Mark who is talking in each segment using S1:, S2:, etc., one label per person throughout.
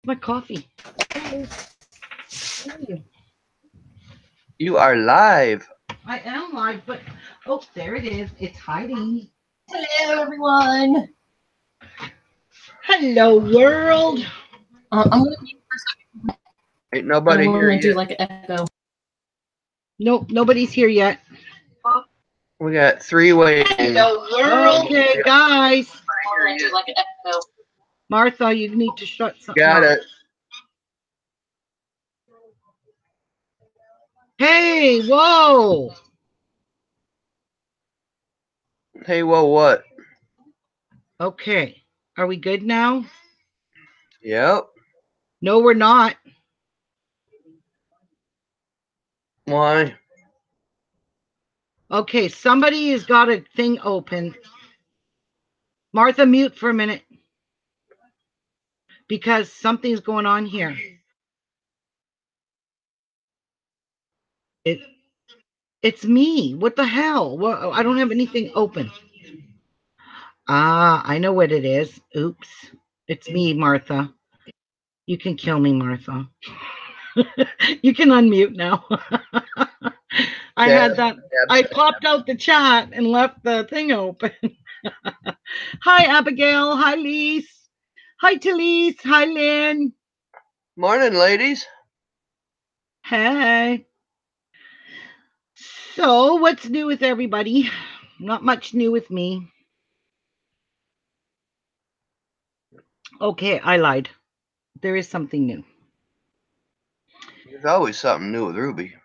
S1: My coffee.
S2: You are live.
S1: I am live, but oh, there it is. It's hiding.
S3: Hello, everyone.
S1: Hello, world.
S3: I'm going to mute for a second.
S2: Ain't nobody
S3: I'm
S2: here
S3: going to do
S2: yet.
S3: like an echo.
S1: Nope, nobody's here yet.
S2: We got 3 waiting.
S3: Hello, world.
S1: Okay, guys.
S3: I'm going to do like an echo.
S1: Martha, you need to shut something
S2: Got
S1: off.
S2: it.
S1: Hey, whoa.
S2: Hey, whoa, what?
S1: Okay, are we good now?
S2: Yep.
S1: No, we're not.
S2: Why?
S1: Okay, somebody has got a thing open. Martha, mute for a minute. Because something's going on here. It's me. What the hell? Well, I don't have anything open. Ah, I know what it is. Oops. It's me, Martha. You can kill me, Martha. You can unmute now. I had that. I popped out the chat and left the thing open. Hi, Abigail. Hi, Lise. Hi, Talise. Hi, Lynn.
S2: Morning, ladies.
S1: Hey. So, what's new with everybody? Not much new with me. Okay, I lied. There is something new.
S2: There's always something new with Ruby.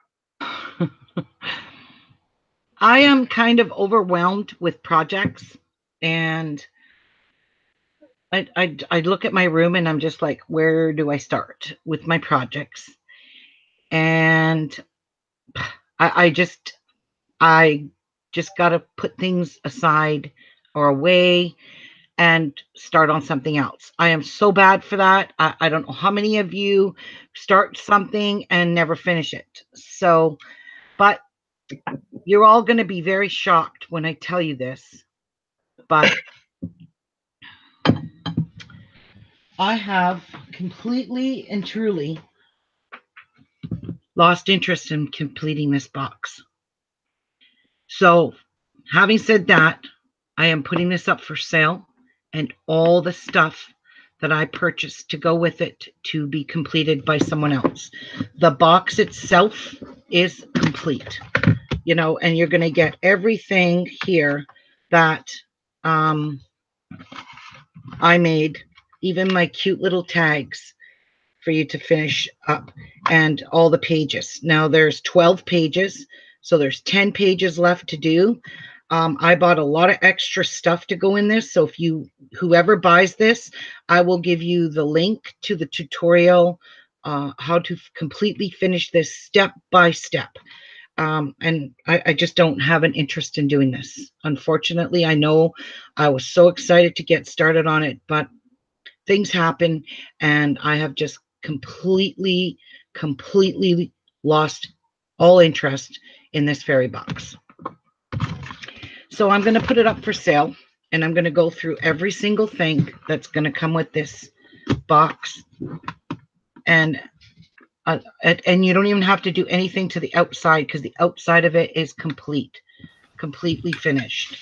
S1: I am kind of overwhelmed with projects, and I look at my room and I'm just like, where do I start with my projects? And I just got to put things aside or away and start on something else. I am so bad for that. I don't know how many of you start something and never finish it. So, but you're all going to be very shocked when I tell you this. But I have completely and truly lost interest in completing this box. So, having said that, I am putting this up for sale and all the stuff that I purchased to go with it to be completed by someone else. The box itself is complete, you know, and you're going to get everything here that I made, even my cute little tags for you to finish up and all the pages. Now there's 12 pages, so there's 10 pages left to do. I bought a lot of extra stuff to go in this, so if whoever buys this, I will give you the link to the tutorial how to completely finish this step by step. And I just don't have an interest in doing this. Unfortunately, I know I was so excited to get started on it, but things happen and I have just completely lost all interest in this fairy box. So I'm going to put it up for sale and I'm going to go through every single thing that's going to come with this box. And you don't even have to do anything to the outside because the outside of it is completely finished.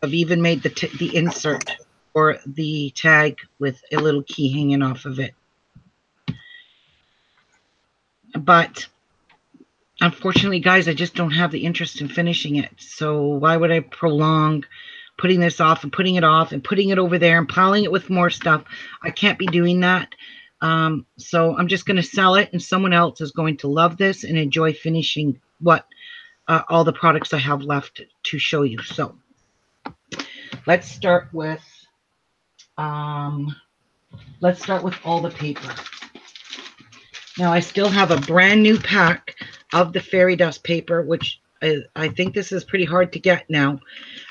S1: I've even made the insert or the tag with a little key hanging off of it. But unfortunately, guys, I just don't have the interest in finishing it. So why would I prolong putting this off and putting it off and putting it over there and piling it with more stuff? I can't be doing that. So I'm just going to sell it, and someone else is going to love this and enjoy finishing what all the products I have left to show you. So let's start with all the paper. Now I still have a brand new pack of the fairy dust paper, which I think this is pretty hard to get now.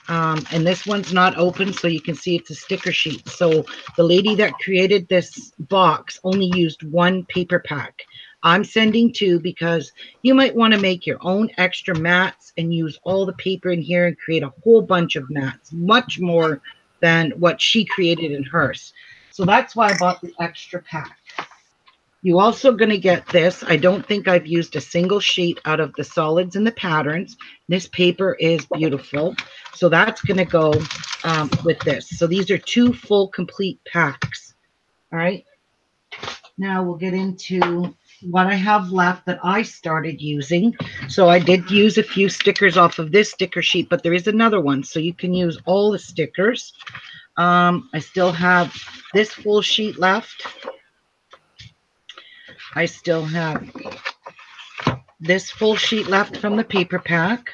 S1: And this one's not open, so you can see it's a sticker sheet. So the lady that created this box only used one paper pack. I'm sending two because you might want to make your own extra mats and use all the paper in here and create a whole bunch of mats, much more than what she created in hers. So that's why I bought the extra pack. You also going to get this. I don't think I've used a single sheet out of the solids and the patterns. This paper is beautiful. So that's going to go with this. So these are 2 full complete packs. All right. Now we'll get into what I have left that I started using. So I did use a few stickers off of this sticker sheet, but there is another one. So you can use all the stickers. I still have this full sheet left. I still have this full sheet left from the paper pack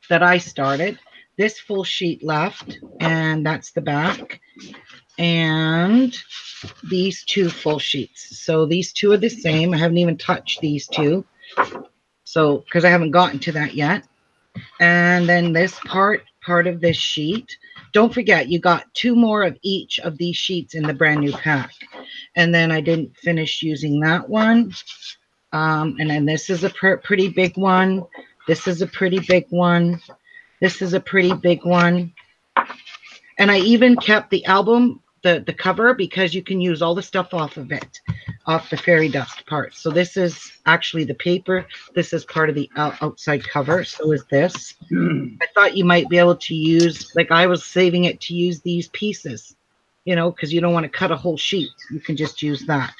S1: that I started. This full sheet left, and that's the back. And these 2 full sheets. So these 2 are the same. I haven't even touched these 2. So, because I haven't gotten to that yet. And then this part of this sheet. Don't forget, you got 2 more of each of these sheets in the brand new pack. And then I didn't finish using that one. And then this is a pretty big one. This is a pretty big one. This is a pretty big one. And I even kept the album, the cover, because you can use all the stuff off of it, off the fairy dust part. So this is actually the paper. This is part of the outside cover. So is this. I thought you might be able to use, like I was saving it to use these pieces, you know, because you don't want to cut a whole sheet. You can just use that.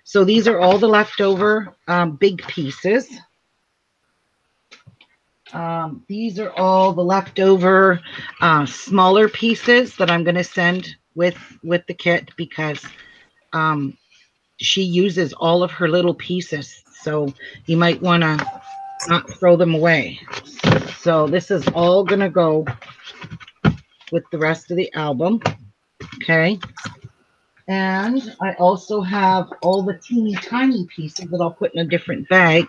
S1: So these are all the leftover big pieces. These are all the leftover smaller pieces that I'm going to send with the kit, because she uses all of her little pieces. So you might want to not throw them away. So this is all going to go with the rest of the album. Okay. And I also have all the teeny tiny pieces that I'll put in a different bag.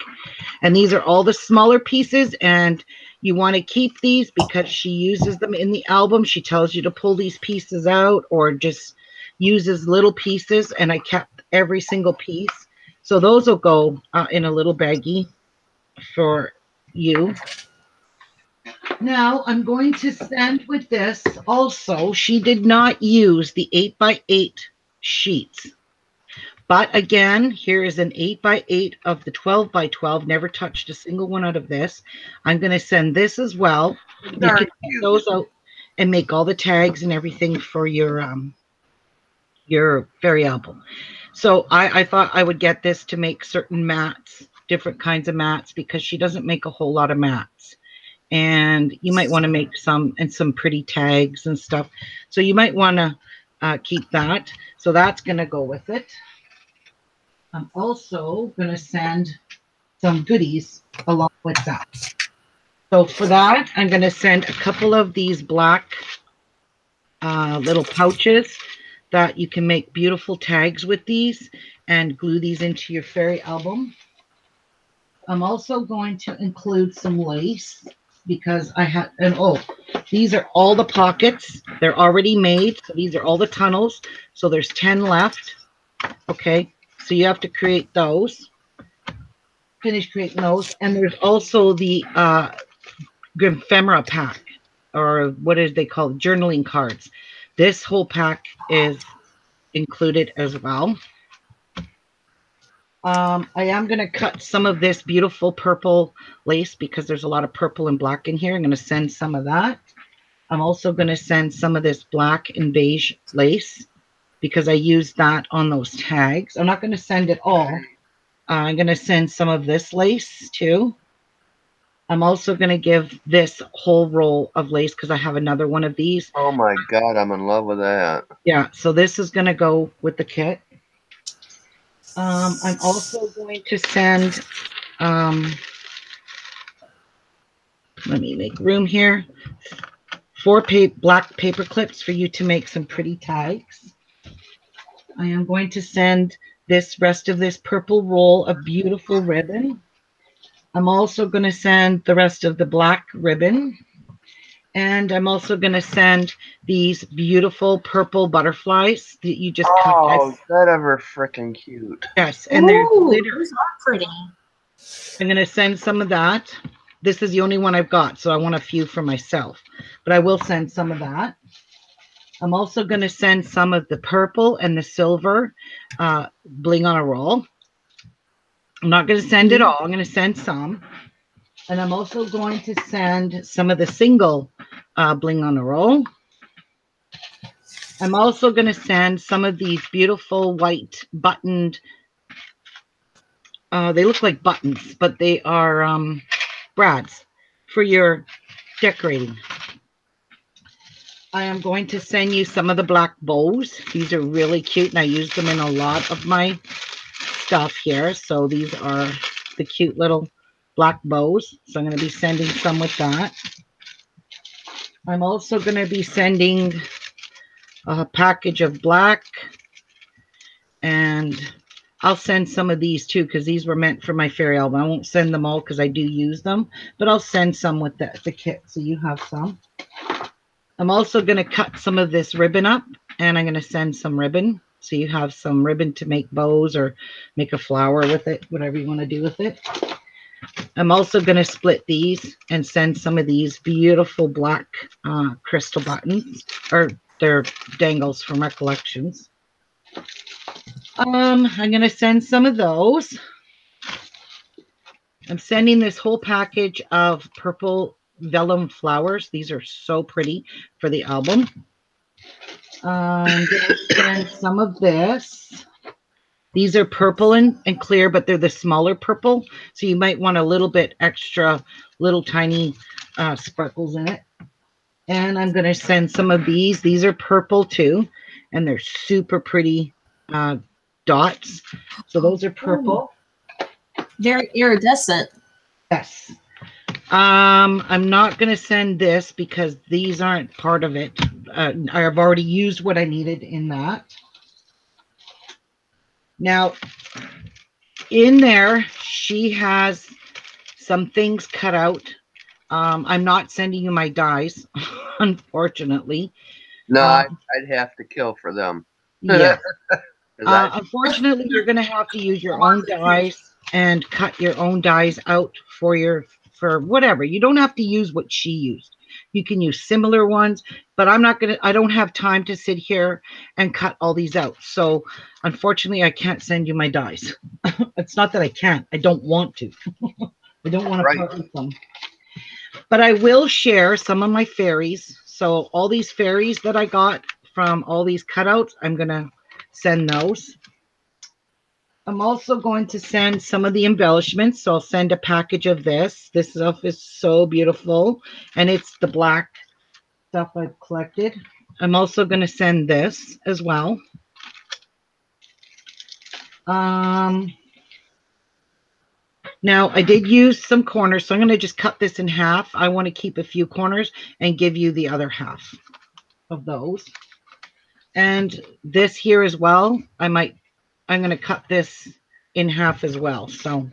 S1: And these are all the smaller pieces. And you want to keep these because she uses them in the album. She tells you to pull these pieces out or just uses little pieces. And I kept every single piece. So those will go in a little baggie for you. Now I'm going to send with this also. She did not use the 8x8 sheets. But again, here is an 8x8 of the 12x12. Never touched a single one out of this. I'm going to send this as well. You can take those out and make all the tags and everything for your fairy album. So I thought I would get this to make certain mats, different kinds of mats, because she doesn't make a whole lot of mats. And you might want to make some pretty tags and stuff. So you might want to keep that. So that's going to go with it. I'm also going to send some goodies along with that. So for that, I'm going to send a couple of these black little pouches that you can make beautiful tags with these and glue these into your fairy album. I'm also going to include some lace, because I had, and oh, these are all the pockets. They're already made. So these are all the tunnels. So there's 10 left. Okay. So you have to create those. Finish creating those. And there's also the ephemera pack, or what is they call journaling cards. This whole pack is included as well. I am going to cut some of this beautiful purple lace because there's a lot of purple and black in here. I'm going to send some of that. I'm also going to send some of this black and beige lace because I used that on those tags. I'm not going to send it all. I'm going to send some of this lace too. I'm also going to give this whole roll of lace because I have another one of these.
S2: Oh my God, I'm in love with that.
S1: Yeah, so this is going to go with the kit. I'm also going to send, let me make room here, 4 black paper clips for you to make some pretty tags. I am going to send this rest of this purple roll of beautiful ribbon. I'm also going to send the rest of the black ribbon. And I'm also going to send these beautiful purple butterflies that you just cut.
S2: Oh, that ever freaking cute.
S1: Yes, and they're glitter.
S3: Those are pretty.
S1: I'm going to send some of that. This is the only one I've got, so I want a few for myself. But I will send some of that. I'm also going to send some of the purple and the silver bling on a roll. I'm not going to send it all. I'm going to send some. And I'm also going to send some of the single bling on a roll. I'm also going to send some of these beautiful white buttoned, they look like buttons, but they are brads for your decorating. I am going to send you some of the black bows. These are really cute, and I use them in a lot of my stuff here. So these are the cute little black bows. So I'm going to be sending some with that. I'm also going to be sending a package of black, and I'll send some of these too because these were meant for my fairy album. I won't send them all because I do use them, but I'll send some with the kit so you have some. I'm also going to cut some of this ribbon up, and I'm going to send some ribbon. So you have some ribbon to make bows or make a flower with it, whatever you want to do with it. I'm also going to split these and send some of these beautiful black crystal buttons, or they're dangles from Recollections. I'm going to send some of those. I'm sending this whole package of purple vellum flowers. These are so pretty for the album. I'm going to send some of this. These are purple and clear, but they're the smaller purple. So you might want a little bit extra, little tiny sparkles in it. And I'm going to send some of these. These are purple too, and they're super pretty dots. So those are purple.
S3: Very iridescent.
S1: Yes. I'm not going to send this because these aren't part of it. I've already used what I needed in that. Now, in there, she has some things cut out. I'm not sending you my dies, unfortunately.
S2: No, I'd have to kill for them.
S1: Yeah. Unfortunately, you're going to have to use your own dies and cut your own dies out for whatever. You don't have to use what she used. You can use similar ones, but I don't have time to sit here and cut all these out. So unfortunately, I can't send you my dies. It's not that I can't. I don't want to. I don't want to part with them. But I will share some of my fairies. So all these fairies that I got from all these cutouts, I'm going to send those. I'm also going to send some of the embellishments. So I'll send a package of this. This stuff is so beautiful. And it's the black stuff I've collected. I'm also going to send this as well. Now, I did use some corners, so I'm going to just cut this in half. I want to keep a few corners and give you the other half of those. And this here as well, I'm going to cut this in half as well. So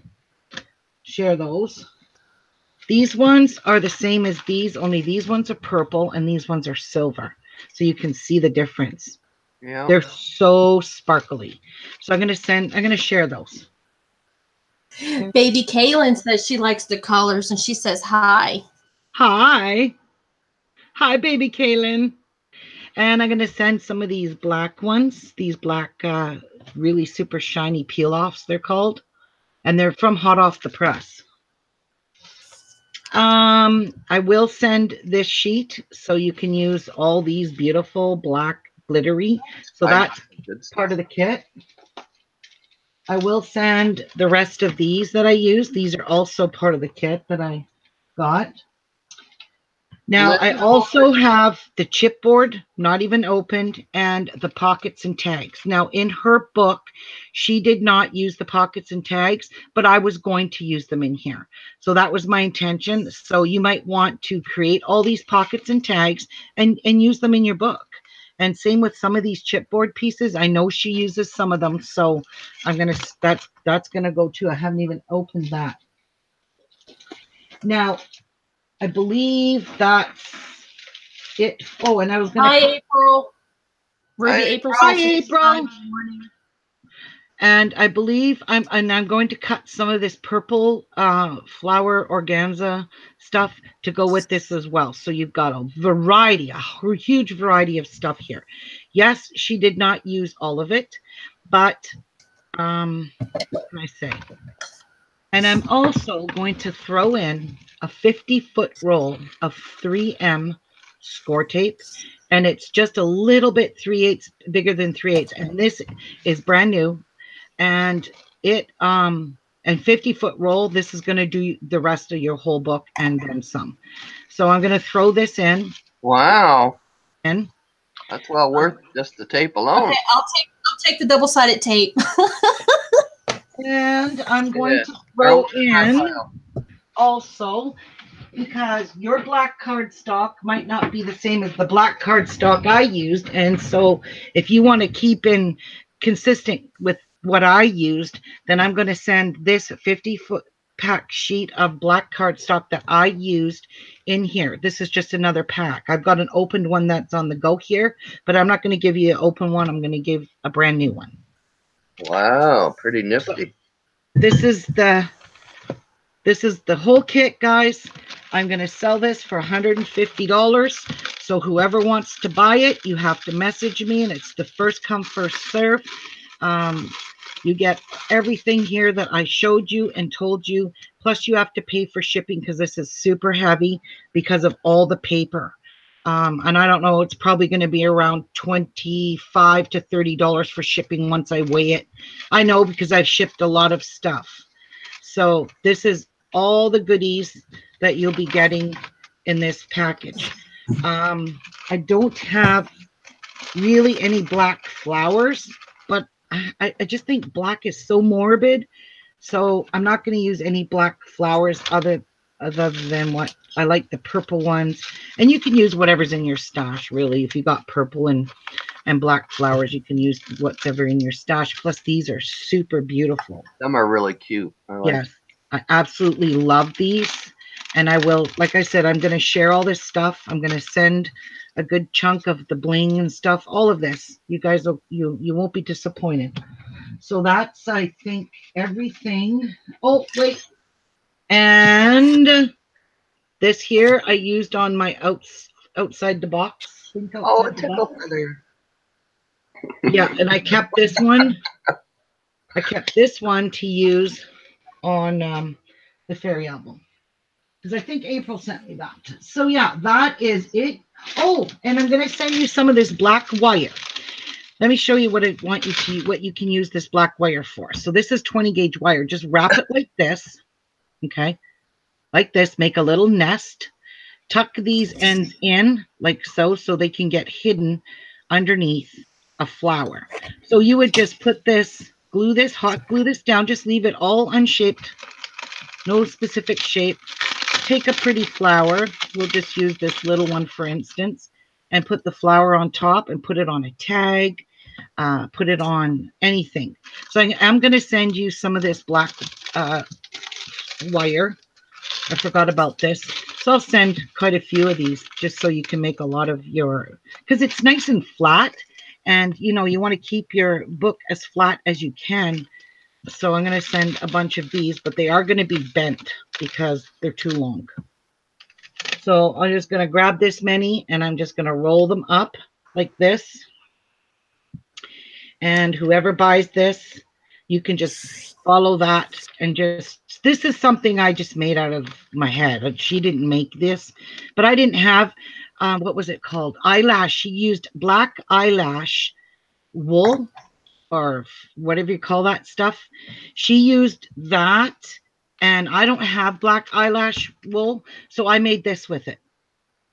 S1: share those. These ones are the same as these, only these ones are purple and these ones are silver. So you can see the difference. Yeah. They're so sparkly. So I'm going to share those.
S3: Baby Kaylin says she likes the colors and she says hi.
S1: Hi. Hi, baby Kaylin. And I'm going to send some of these black ones, these black, really super shiny peel-offs, they're called. And they're from hot off the press. I will send this sheet so you can use all these beautiful black glittery. So that's part of the kit. I will send the rest of these that I use. These are also part of the kit that I got. Now, I also have the chipboard, not even opened, and the pockets and tags. Now, in her book, she did not use the pockets and tags, but I was going to use them in here. So that was my intention. So you might want to create all these pockets and tags and use them in your book. And same with some of these chipboard pieces. I know she uses some of them, so I'm going to, that's going to go too. I haven't even opened that. Now, I believe that's it. Oh, and I was going to...
S3: Hi, April. Ruby April.
S1: Hi, April. And I believe I'm going to cut some of this purple flower organza stuff to go with this as well. So you've got a variety, a huge variety of stuff here. Yes, she did not use all of it, but what can I say? And I'm also going to throw in a 50-foot roll of 3M score tape. And it's just a little bit 3/8 bigger than 3/8. And this is brand new. And it and 50-foot roll, this is going to do the rest of your whole book and then some. So I'm going to throw this in.
S2: Wow.
S1: And
S2: That's well worth just the tape alone.
S3: Okay, I'll take the double-sided tape.
S1: And I'm going to throw in also, because your black cardstock might not be the same as the black cardstock I used. And so if you want to keep in consistent with what I used, then I'm going to send this 50-foot pack sheet of black cardstock that I used in here. This is just another pack. I've got an opened one that's on the go here, but I'm not going to give you an open one. I'm going to give a brand new one.
S2: Wow, pretty nifty.
S1: So this is the whole kit, guys. I'm going to sell this for $150. So whoever wants to buy it, you have to message me, and it's the first come, first serve. You get everything here that I showed you and told you. Plus, you have to pay for shipping because this is super heavy because of all the paper. And I don't know, it's probably going to be around $25 to $30 for shipping once I weigh it. I know because I've shipped a lot of stuff. So this is all the goodies that you'll be getting in this package. I don't have really any black flowers, but I just think black is so morbid. So I'm not going to use any black flowers other than what I like, the purple ones. And you can use whatever's in your stash, really. If you got purple and black flowers, you can use whatever in your stash. Plus, these are super beautiful.
S2: Some are really cute.
S1: Yes, I absolutely love these. And I will, like I said, I'm going to share all this stuff. I'm going to send a good chunk of the bling and stuff, all of this. You guys will, you won't be disappointed. So that's, I think, everything. Oh, wait. And this here I used on my outside the box.
S2: Oh, it took over there.
S1: Yeah, and I kept this one. I kept this one to use on the fairy album, because I think April sent me that. So yeah, that is it. Oh, and I'm going to send you some of this black wire. Let me show you what I want you to, what you can use this black wire for. So this is 20 gauge wire. Just wrap it like this. Okay. Like this. Make a little nest. Tuck these ends in like so they can get hidden underneath a flower. So you would just put this, glue this, hot glue this down. Just leave it all unshaped. No specific shape. Take a pretty flower. We'll just use this little one, for instance, and put the flower on top and put it on a tag, put it on anything. So I'm going to send you some of this black wire. I forgot about this. So I'll send quite a few of these just so you can make a lot of your, because it's nice and flat. And, you know, you want to keep your book as flat as you can. So I'm going to send a bunch of these, but they are going to be bent because they're too long. So I'm just going to grab this many and I'm just going to roll them up like this. And whoever buys this, you can just follow that and just, this is something I just made out of my head. She didn't make this, but I didn't have, what was it called? Eyelash. She used black eyelash wool, or whatever you call that stuff. She used that, and I don't have black eyelash wool, so I made this with it.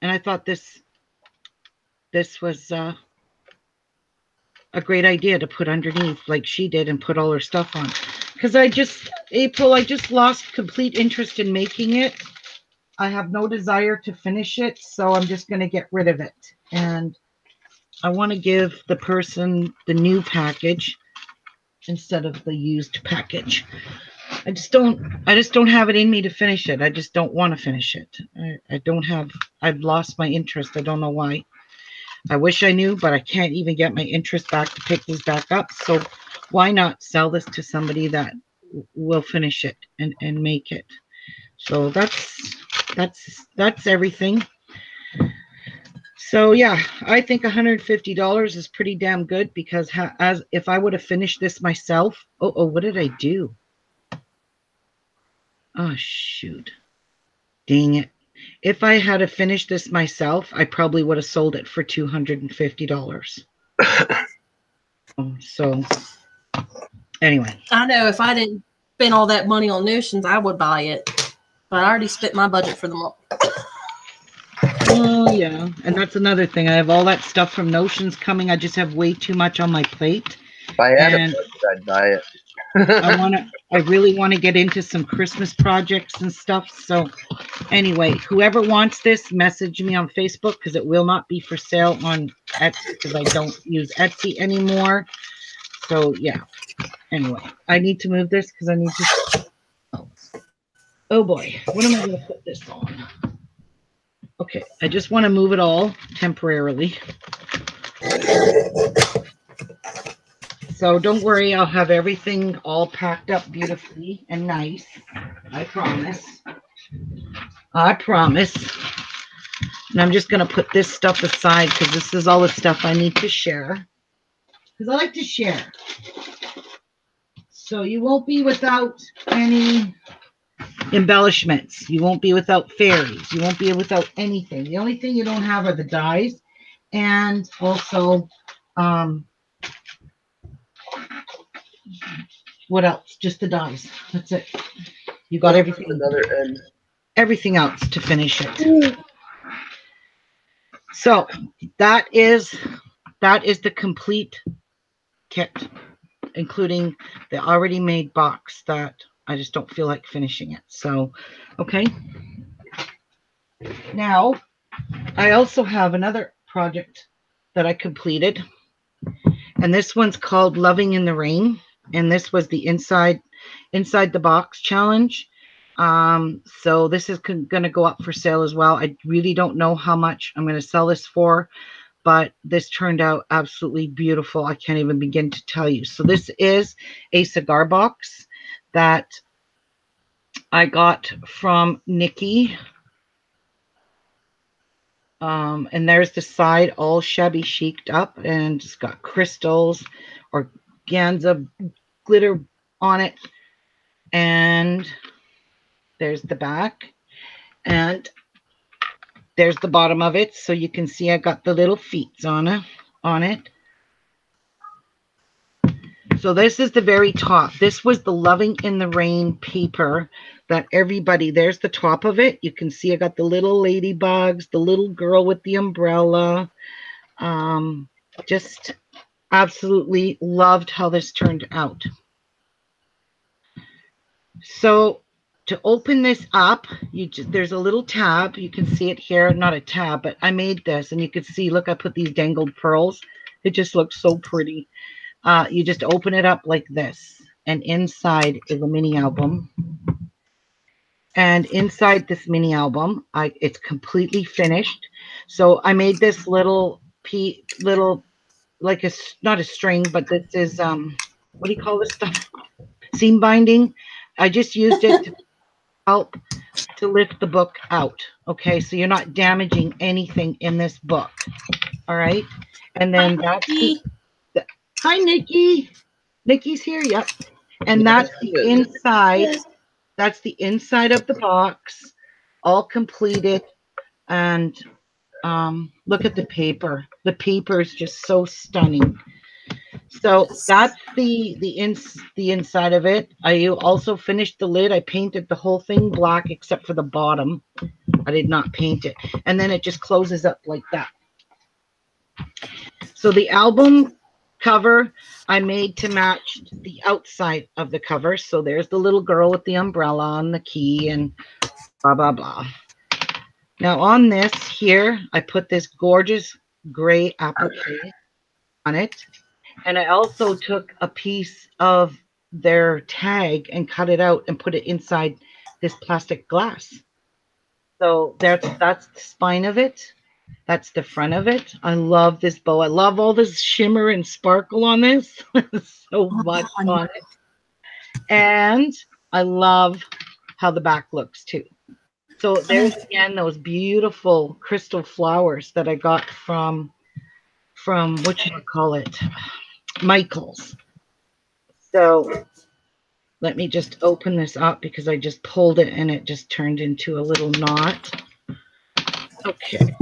S1: And I thought this was a great idea to put underneath like she did and put all her stuff on. Because April, I just lost complete interest in making it. I have no desire to finish it, so I'm just going to get rid of it. And I want to give the person the new package instead of the used package. I just don't have it in me to finish it. I just don't want to finish it. I've lost my interest. I don't know why. I wish I knew, but I can't even get my interest back to pick these back up. So why not sell this to somebody that will finish it and make it? So that's everything. So yeah, I think $150 is pretty damn good because as if I would have finished this myself. Oh, what did I do? Oh shoot. Dang it. If I had to finish this myself, I probably would have sold it for $250. So anyway.
S3: I know if I didn't spend all that money on notions, I would buy it. But I already spent my budget for the month.
S1: Oh yeah, and that's another thing. I have all that stuff from Notions coming. I just have way too much on my plate.
S2: If I had
S1: And
S2: a budget, I'd buy it.
S1: I really want to get into some Christmas projects and stuff. So anyway, whoever wants this, message me on Facebook because it will not be for sale on Etsy because I don't use Etsy anymore. So yeah. Anyway, I need to move this because I need to. Oh boy, what am I going to put this on? Okay, I just want to move it all temporarily. So don't worry, I'll have everything all packed up beautifully and nice. I promise. I promise. And I'm just going to put this stuff aside because this is all the stuff I need to share. Because I like to share. So you won't be without any embellishments. You won't be without fairies. You won't be without anything. The only thing you don't have are the dies. And also, what else? Just the dies. That's it. You got everything.
S2: Another end.
S1: Everything else to finish it. So that is the complete kit, including the already made box that I just don't feel like finishing it. So, okay. Now, I also have another project that I completed, and this one's called Loving in the Rain, and this was the inside the box challenge. So this is going to go up for sale as well. I really don't know how much I'm going to sell this for, but this turned out absolutely beautiful. I can't even begin to tell you. So this is a cigar box that I got from Nikki. And there's the side all shabby chiced up, and it's got crystals, organza glitter on it. And there's the back. And there's the bottom of it. So you can see I got the little feet on it. So this is the very top. This was the Loving in the Rain paper that everybody, there's the top of it. You can see I got the little ladybugs, the little girl with the umbrella. Just absolutely loved how this turned out. So to open this up, there's a little tab. You can see it here, not a tab, but I made this, and you can see, look, I put these dangled pearls. It just looks so pretty. You just open it up like this, and inside is a mini album. And inside this mini album, it's completely finished. So I made this little like not a string, but this is what do you call this stuff? Seam binding. I just used it to help to lift the book out. Okay, so you're not damaging anything in this book. All right, and then that's hi, Nikki. Nikki's here. Yep. And that's the inside. That's the inside of the box, all completed. And look at the paper. The paper is just so stunning. So that's the inside of it. I also finished the lid. I painted the whole thing black except for the bottom. I did not paint it. And then it just closes up like that. So the album cover I made to match the outside of the cover. So there's the little girl with the umbrella and the key and blah, blah, blah. Now on this here, I put this gorgeous gray applique on it. And I also took a piece of their tag and cut it out and put it inside this plastic glass. So that's the spine of it. That's the front of it. I love this bow. I love all this shimmer and sparkle on this. So much on it. And I love how the back looks too. So there's again those beautiful crystal flowers that I got from what you call it, Michael's. So let me just open this up because I just pulled it and it just turned into a little knot. Okay.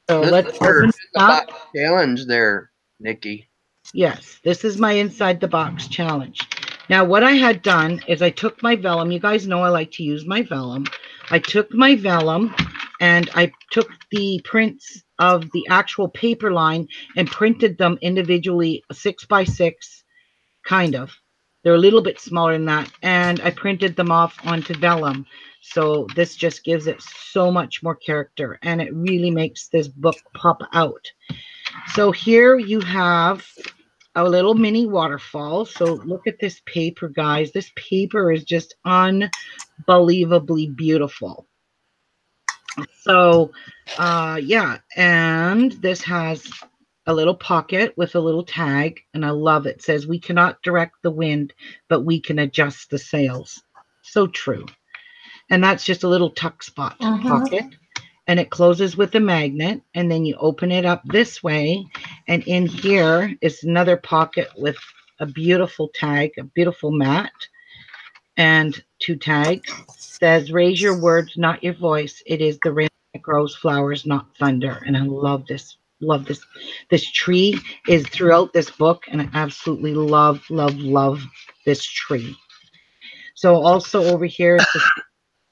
S1: So
S2: This
S1: let's
S2: is your
S1: open
S2: in
S1: it
S2: the
S1: up.
S2: box challenge there, Nikki.
S1: Yes, this is my inside the box challenge. Now, what I had done is I took my vellum. You guys know I like to use my vellum. I took my vellum and I took the prints of the actual paper line and printed them individually, 6x6, kind of. They're a little bit smaller than that. And I printed them off onto vellum. So this just gives it so much more character and it really makes this book pop out. So here you have a little mini waterfall. So look at this paper, guys. This paper is just unbelievably beautiful. So yeah, and this has a little pocket with a little tag, and I love it. It says we cannot direct the wind, but we can adjust the sails. So true. And that's just a little tuck spot pocket, and it closes with a magnet, and then you open it up this way, and in here is another pocket with a beautiful tag, a beautiful mat, and two tags. Says raise your words, not your voice. It is the rain that grows flowers, not thunder. And I love this. Love this. This tree is throughout this book, and I absolutely love, love, love this tree. So also over here is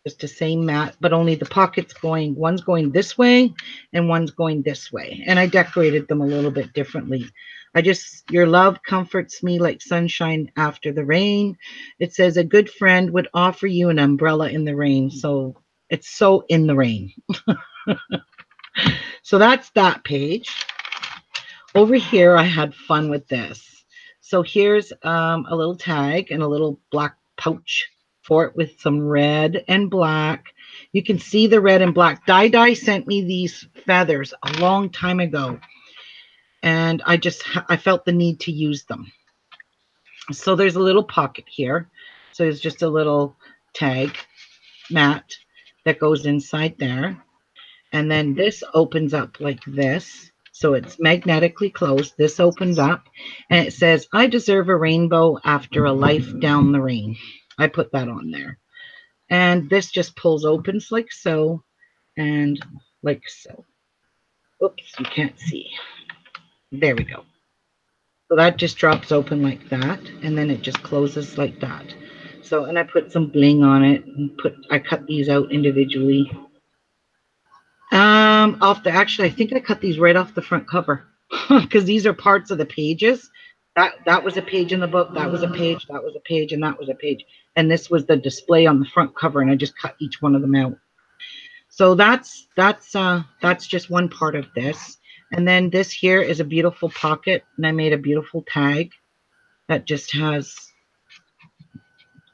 S1: just the same mat, but only the pockets going, one's going this way and one's going this way. And I decorated them a little bit differently. Your love comforts me like sunshine after the rain. It says a good friend would offer you an umbrella in the rain. So it's so in the rain. So that's that page. Over here, I had fun with this. So here's a little tag and a little black pouch for it with some red and black. You can see the red and black. Dye sent me these feathers a long time ago, and I felt the need to use them. So there's a little pocket here. So it's just a little tag mat that goes inside there. And then this opens up like this. So it's magnetically closed. This opens up and it says, I deserve a rainbow after a life down the rain. I put that on there. And this just pulls open like so and like so. Oops, you can't see. There we go. So that just drops open like that. And then it just closes like that. So, and I put some bling on it and I cut these out individually. I think I cut these right off the front cover because these are parts of the pages. That was a page in the book. That was a page. That was a page, and that was a page. And this was the display on the front cover, and I just cut each one of them out. So that's just one part of this. And then this here is a beautiful pocket, and I made a beautiful tag that just has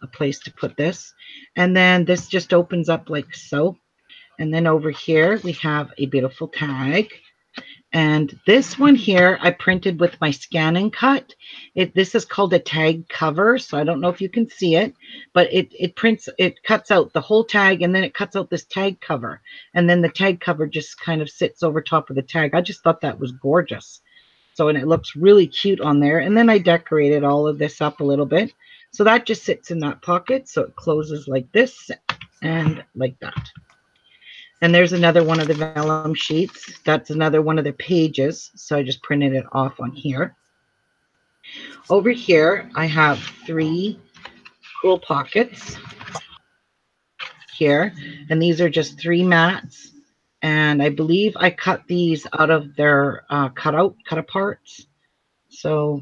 S1: a place to put this. And then this just opens up like so. And then over here, we have a beautiful tag. And this one here, I printed with my scan and cut. This is called a tag cover. So I don't know if you can see it, but it cuts out the whole tag and then it cuts out this tag cover. And then the tag cover just kind of sits over top of the tag. I just thought that was gorgeous. So, and it looks really cute on there. And then I decorated all of this up a little bit. So that just sits in that pocket. So it closes like this and like that. And there's another one of the vellum sheets. That's another one of the pages. So I just printed it off on here. Over here, I have 3 cool pockets here. And these are just 3 mats. And I believe I cut these out of their cut aparts. So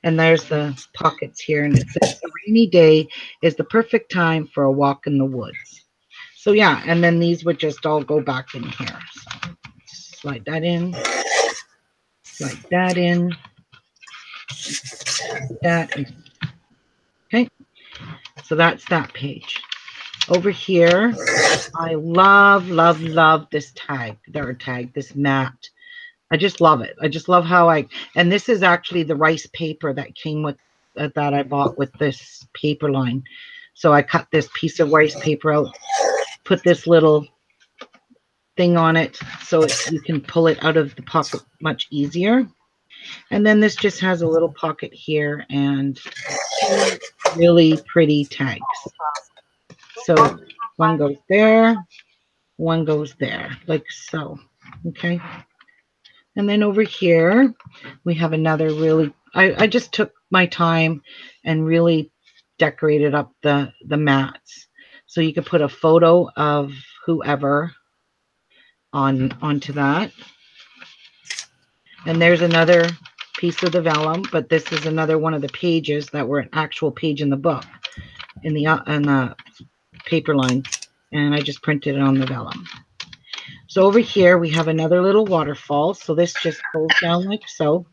S1: and there's the pockets here. And it says a rainy day is the perfect time for a walk in the woods. So yeah, and then these would just all go back in here. So slide that in, slide that in, that in. Okay, so that's that page. Over here, I love, love, love this tag, this mat. I just love it. I just love how and this is actually the rice paper that came with, that I bought with this paper line. So I cut this piece of rice paper out, put this little thing on it so you can pull it out of the pocket much easier. And then this just has a little pocket here and two really pretty tags. So one goes there, one goes there, like so. Okay. And then over here, we have another really, I just took my time and really decorated up the mats. So you could put a photo of whoever onto that. And there's another piece of the vellum, but this is another one of the pages that were an actual page in the book, in the paper line. And I just printed it on the vellum. So over here, we have another little waterfall. So this just pulls down like so.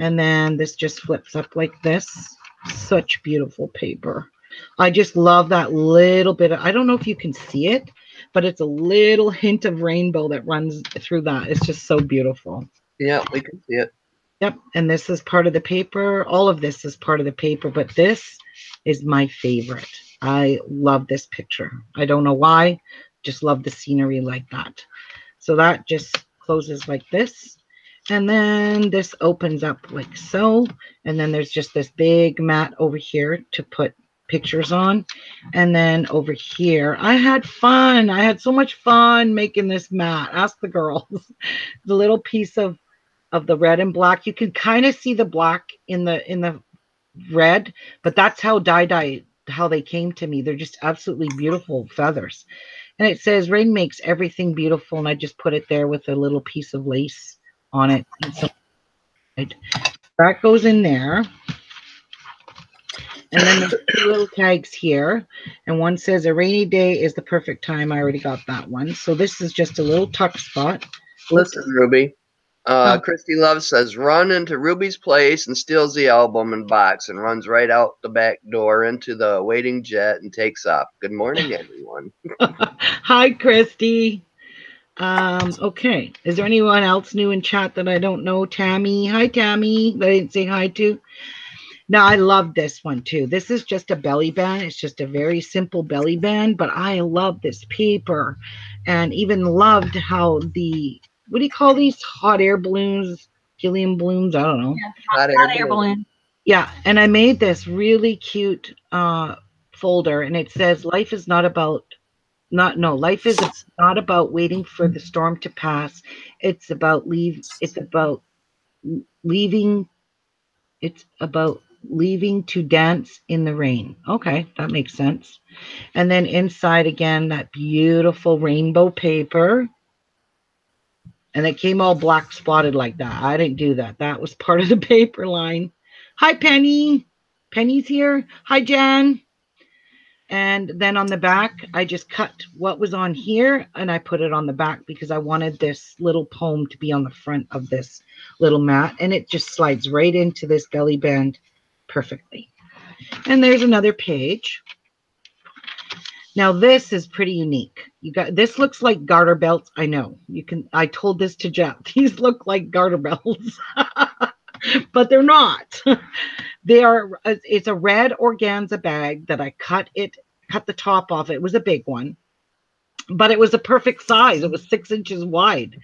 S1: And then this just flips up like this. Such beautiful paper. I just love that little bit of, I don't know if you can see it, but it's a little hint of rainbow that runs through that. It's just so beautiful.
S2: Yeah, we can see it.
S1: Yep. And this is part of the paper. All of this is part of the paper, but this is my favorite. I love this picture. I don't know why, just love the scenery like that. So that just closes like this. And then this opens up like so. And then there's just this big mat over here to put pictures on. And then over here, I had fun. I had so much fun making this mat. Ask the girls. The little piece of the red and black. You can kind of see the black in the red, but that's how how they came to me. They're just absolutely beautiful feathers. And it says rain makes everything beautiful. And I just put it there with a little piece of lace on it. And so that goes in there. And then there's two little tags here. And one says a rainy day is the perfect time. I already got that one. So this is just a little tuck spot.
S2: Listen, Ruby. Christy Love says, run into Ruby's place and steals the album and box and runs right out the back door into the waiting jet and takes off. Good morning, everyone.
S1: Hi, Christy. Okay. Is there anyone else new in chat that I don't know? Tammy. Hi, Tammy. That I didn't say hi to. Now, I love this one too. This is just a belly band. It's just a very simple belly band, but I love this paper and even loved how the, what do you call these? Hot air balloons, helium balloons? I don't know.
S3: Yeah, hot air balloon.
S1: Yeah. And I made this really cute folder and it says, life is not about life is not about waiting for the storm to pass. It's about leaving to dance in the rain. Okay, that makes sense. And then inside again, that beautiful rainbow paper. And it came all black spotted like that. I didn't do that. That was part of the paper line. Hi, Penny. Penny's here. Hi, Jan. And then on the back, I just cut what was on here and I put it on the back because I wanted this little poem to be on the front of this little mat. And it just slides right into this belly band perfectly. And there's another page. Now this is pretty unique. This looks like garter belts. I know. I told this to Jeff. These look like garter belts. But they're not. It's a red organza bag that I cut the top off. It was a big one, but it was a perfect size. It was 6 inches wide.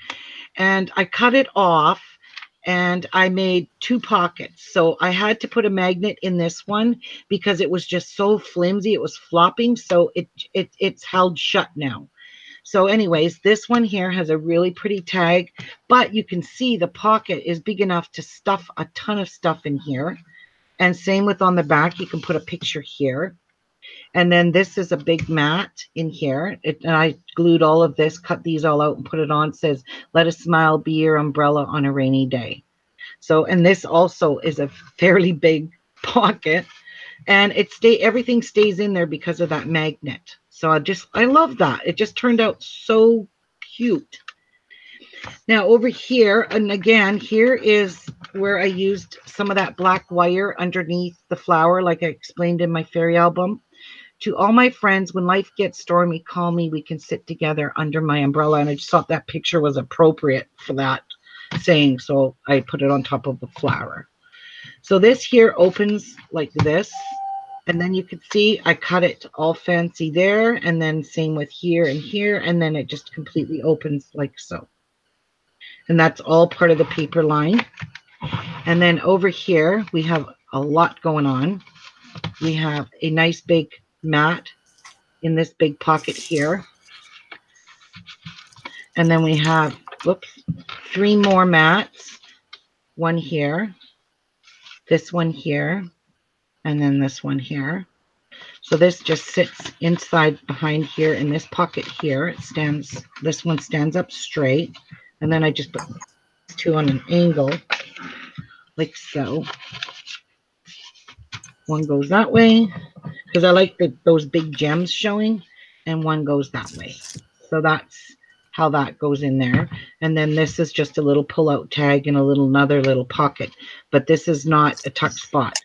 S1: And I cut it off and I made 2 pockets. So I had to put a magnet in this one because it was just so flimsy. It was flopping. So it's held shut now. So anyways, this one here has a really pretty tag, but you can see the pocket is big enough to stuff a ton of stuff in here. And same with on the back, you can put a picture here. And then this is a big mat in here. And I glued all of this, cut these all out and put it on. It says, let a smile be your umbrella on a rainy day. So, and this also is a fairly big pocket. And everything stays in there because of that magnet. So I love that. It just turned out so cute. Now over here, and again, here is where I used some of that black wire underneath the flower, like I explained in my fairy album. To all my friends, when life gets stormy, call me. We can sit together under my umbrella. And I just thought that picture was appropriate for that saying. So I put it on top of the flower. So this here opens like this. And then you can see I cut it all fancy there. And then same with here and here. And then it just completely opens like so. And that's all part of the paper line. And then over here, we have a lot going on. We have a nice big mat in this big pocket here. And then we have, whoops, 3 more mats. One here, this one here, and then this one here. So this just sits inside behind here in this pocket here. It stands, this one stands up straight. And then I just put 2 on an angle, like so. One goes that way, because I like those big gems showing, and one goes that way. So that's how that goes in there. And then this is just a little pull-out tag and another little pocket. But this is not a tuck spot.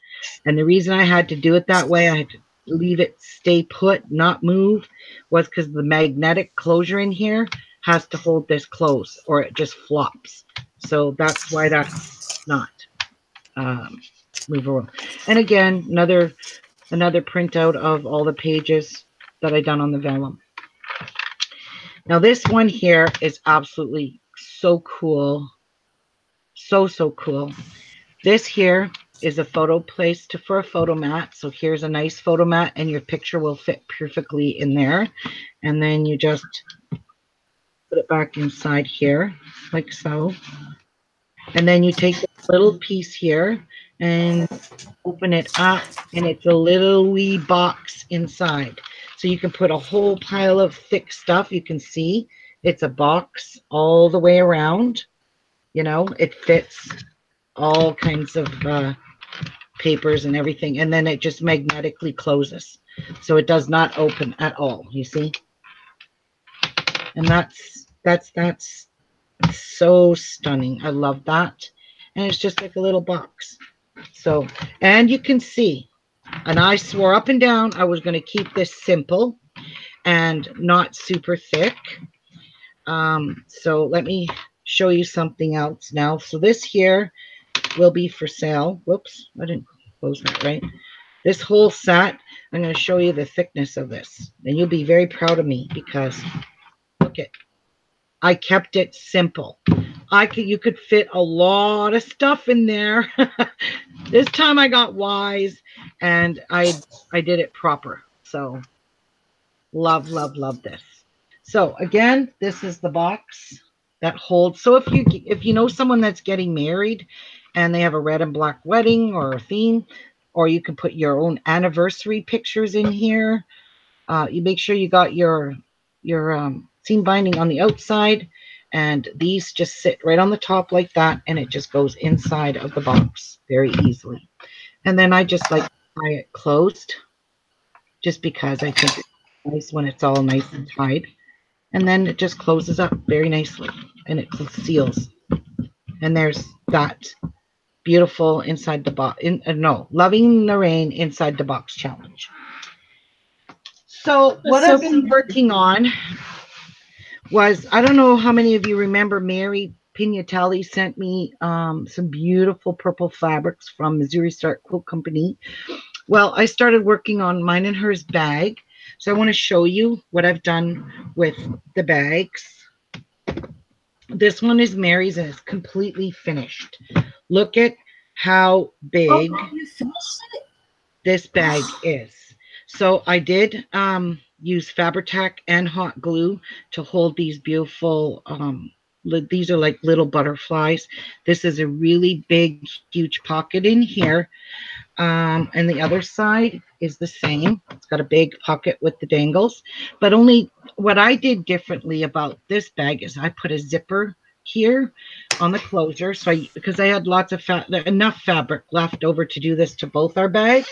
S1: And the reason I had to do it that way, I had to leave it stay put, not move, was because the magnetic closure in here has to hold this close or it just flops. So that's why that's not movable. And again, another printout of all the pages that I done on the vellum. Now this one here is absolutely so cool. So cool. This here is a photo place for a photo mat. So here's a nice photo mat and your picture will fit perfectly in there. And then you just put it back inside here like so. And then you take this little piece here and open it up, and it's a little wee box inside. So you can put a whole pile of thick stuff. You can see it's a box all the way around. You know, it fits all kinds of papers and everything. And then it just magnetically closes. So it does not open at all, you see? And that's so stunning. I love that. And it's just like a little box. So, and you can see, and I swore up and down I was going to keep this simple and not super thick. So let me show you something else now. So this here will be for sale. Whoops, I didn't close that right. This whole set, I'm going to show you the thickness of this. And you'll be very proud of me because look at, I kept it simple. You could fit a lot of stuff in there. This time I got wise and I did it proper. So love this. So again, this is the box that holds. So if you know someone that's getting married and they have a red and black wedding or a theme, or you can put your own anniversary pictures in here. You make sure you got your seam binding on the outside, and these just sit right on the top like that, and it just goes inside of the box very easily. And then I just like to tie it closed just because I think it's nice when it's all nice and tied. And then it just closes up very nicely and it seals. And there's that beautiful inside the box. Loving the rain inside the box challenge. So what I've been working on was, I don't know how many of you remember Mary Pignatelli sent me some beautiful purple fabrics from Missouri Start Quilt Company. Well, I started working on mine and hers bag. So I want to show you what I've done with the bags. This one is Mary's and it's completely finished. Look at how big this bag is. So I did use Fabri-Tac and hot glue to hold these beautiful, these are like little butterflies. This is a really big, huge pocket in here. And the other side is the same. It's got a big pocket with the dangles. But only what I did differently about this bag is I put a zipper here on the closure. So because I had lots of enough fabric left over to do this to both our bags.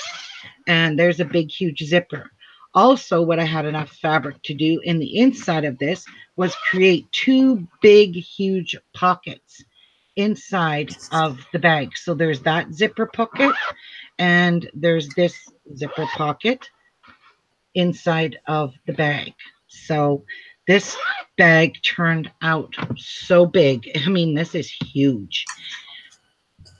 S1: And there's a big, huge zipper. Also, what I had enough fabric to do in the inside of this was create 2 big, huge pockets inside of the bag. So there's that zipper pocket and there's this zipper pocket. inside of the bag. So this bag turned out so big. I mean, this is huge.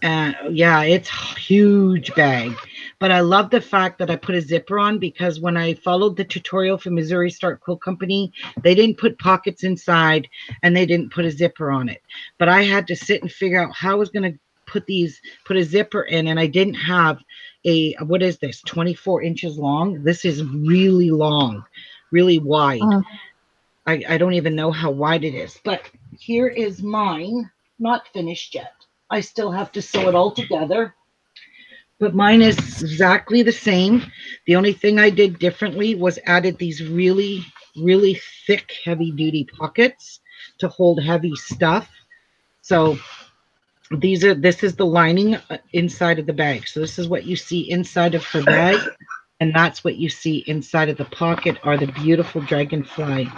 S1: Yeah, it's a huge bag. But I love the fact that I put a zipper on, because when I followed the tutorial for Missouri Start Quilt Company, they didn't put pockets inside and they didn't put a zipper on it. But I had to sit and figure out how I was going to put a zipper in, and I didn't have a, what is this, 24 inches long? This is really long, really wide. I don't even know how wide it is. But here is mine, not finished yet. I still have to sew it all together. But mine is exactly the same. The only thing I did differently was added these really, really thick, heavy-duty pockets to hold heavy stuff. So this is the lining inside of the bag. So this is what you see inside of her bag. And that's what you see inside of the pocket, are the beautiful dragonfly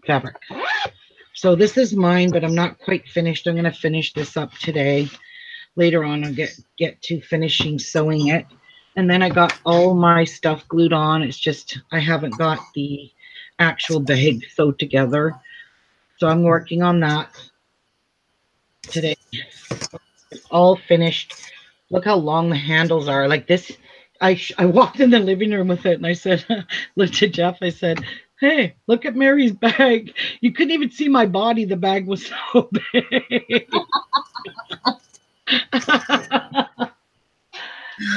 S1: fabric. So this is mine, but I'm not quite finished. I'm going to finish this up today. Later on, I'll get to finishing sewing it. And then I got all my stuff glued on. It's just I haven't got the actual bag sewed together. So I'm working on that today. It's all finished. Look how long the handles are. Like this, I walked in the living room with it, and I said, looked to Jeff, I said, hey, look at Mary's bag. You couldn't even see my body. The bag was so big.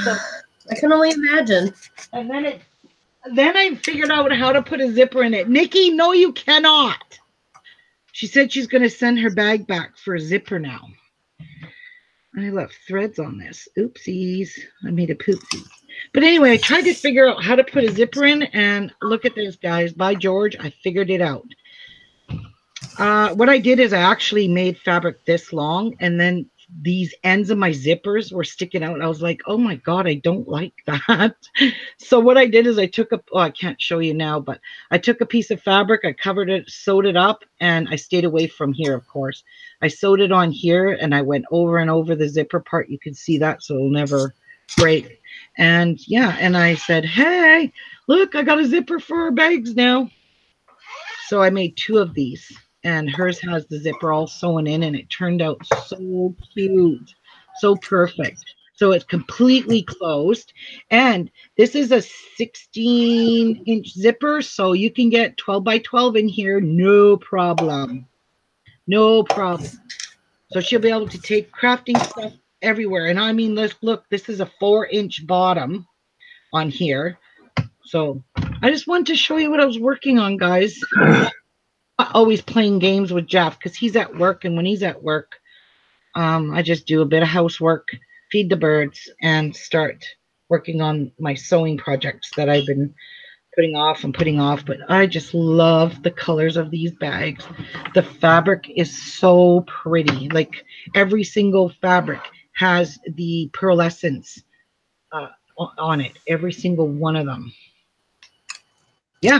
S1: So,
S3: I can only imagine.
S1: And then I figured out how to put a zipper in it. Nikki, no, you cannot. She said she's going to send her bag back for a zipper now. I left threads on this. Oopsies. I made a poopsie. But anyway, I tried to figure out how to put a zipper in, and look at this, guys. By George, I figured it out. What I did is I actually made fabric this long, and then these ends of my zippers were sticking out. I was like, oh my God, I don't like that. So what I did is I took I can't show you now, but I took a piece of fabric, I covered it, sewed it up, and I stayed away from here, of course. I sewed it on here, and I went over and over the zipper part. You can see that, so it'll never break. And yeah, and I said, hey, look, I got a zipper for our bags now. So I made 2 of these. And hers has the zipper all sewn in, and it turned out so cute, so perfect. So it's completely closed, and this is a 16-inch zipper, so you can get 12 by 12 in here, no problem, no problem. So she'll be able to take crafting stuff everywhere. And I mean, let's look, this is a 4-inch bottom on here. So I just wanted to show you what I was working on, guys. Always playing games with Jeff because he's at work, and when he's at work, I just do a bit of housework, feed the birds, and start working on my sewing projects that I've been putting off and putting off. But I just love the colors of these bags. The fabric is so pretty. Like every single fabric has the pearlescence on it. Every single one of them. Yeah,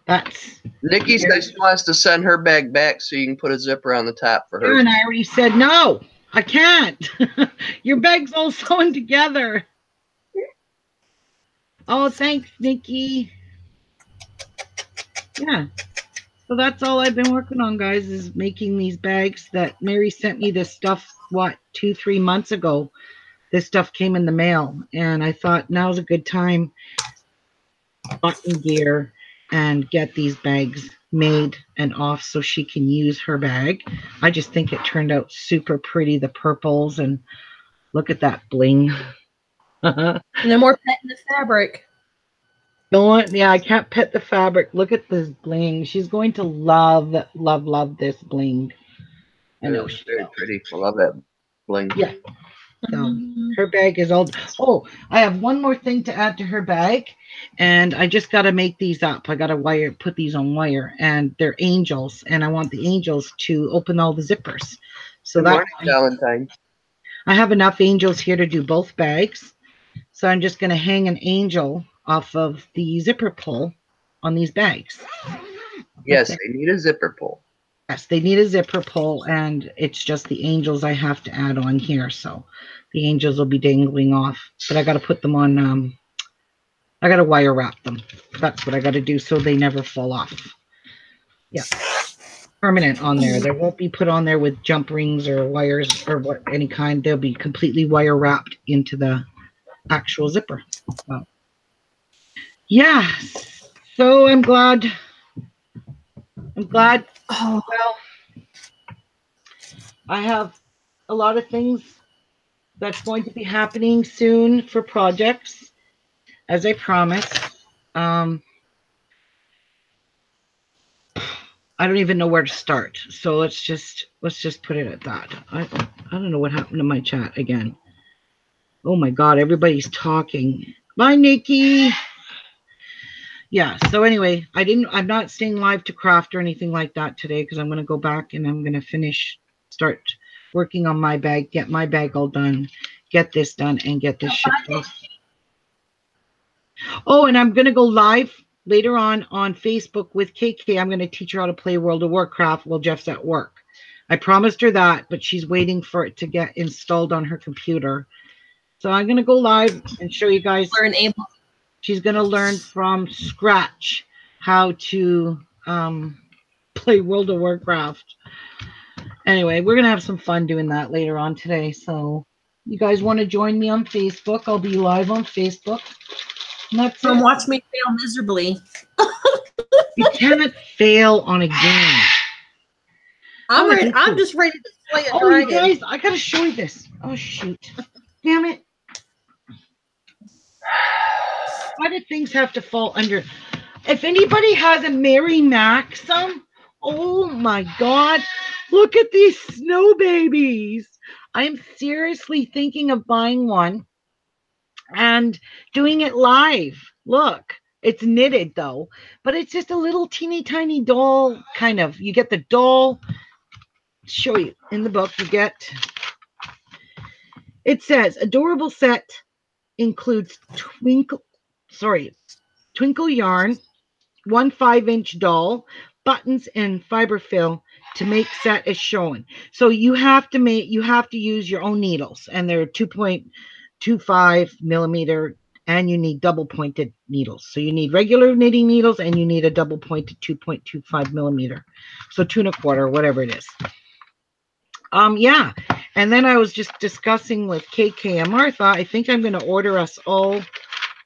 S1: that's.
S2: Nikki says she wants to send her bag back so you can put a zipper on the top for her.
S1: And I already said no, I can't. Your bag's all sewn together. Oh, thanks, Nikki. Yeah. So that's all I've been working on, guys, is making these bags that Mary sent me this stuff, what, 2-3 months ago. This stuff came in the mail, and I thought now's a good time button gear and get these bags made and off so she can use her bag. I just think it turned out super pretty, the purples, and look at that bling.
S3: No more petting the fabric.
S1: Don't, yeah, I can't pet the fabric. Look at this bling. She's going to love, love, love this bling. I know she's
S2: very pretty. I love that bling.
S1: Yeah. So her bag is all. Oh, I have one more thing to add to her bag, and I just got to make these up. I got to put these on wire, and they're angels, and I want the angels to open all the zippers. So
S2: Good morning, Valentine.
S1: I have enough angels here to do both bags, so I'm just going to hang an angel off of the zipper pull on these bags.
S2: Yes, they need a zipper pull.
S1: Yes, they need a zipper pull, and it's just the angels I have to add on here. So the angels will be dangling off, but I got to put them on. I got to wire wrap them. That's what I got to do so they never fall off. Yeah, permanent on there. They won't be put on there with jump rings or wires or what any kind. They'll be completely wire wrapped into the actual zipper. Wow. Yeah. So I'm glad.
S3: Oh,
S1: Well, I have a lot of things that's going to be happening soon for projects, as I promised. I don't even know where to start. So let's just put it at that. I don't know what happened to my chat again. Oh my God, everybody's talking. Bye, Nikki. Yeah. So anyway, I'm not staying live to craft or anything like that today because I'm going to go back and I'm going to start working on my bag, get my bag all done, get this done, and get this shipped off. Oh, and I'm going to go live later on Facebook with KK. I'm going to teach her how to play World of Warcraft while Jeff's at work. I promised her that, but she's waiting for it to get installed on her computer. So I'm going to go live and show you guys. She's going to learn from scratch how to play World of Warcraft. Anyway, we're going to have some fun doing that later on today. So you guys want to join me on Facebook? I'll be live on Facebook.
S3: Come watch me fail miserably.
S1: You cannot fail on a game.
S3: I'm ready. I'm just ready to play a dragon.
S1: Oh, you guys, I gotta show you this. Oh shoot! Damn it! Why did things have to fall under? If anybody has a Mary Maxim, oh my God! Look at these snow babies. I'm seriously thinking of buying one and doing it live. Look. It's knitted though, but it's just a little teeny tiny doll kind of. You get the doll. Show you in the book. It says adorable set includes twinkle yarn, 1 5-inch doll, buttons, and fiber fill to make set as shown. So you have to use your own needles, and they're 2.25 millimeter. And you need double pointed needles. So you need regular knitting needles and you need a double pointed 2.25 millimeter. So 2 1/4, whatever it is. Yeah. And then I was just discussing with KK and Martha, I think I'm going to order us all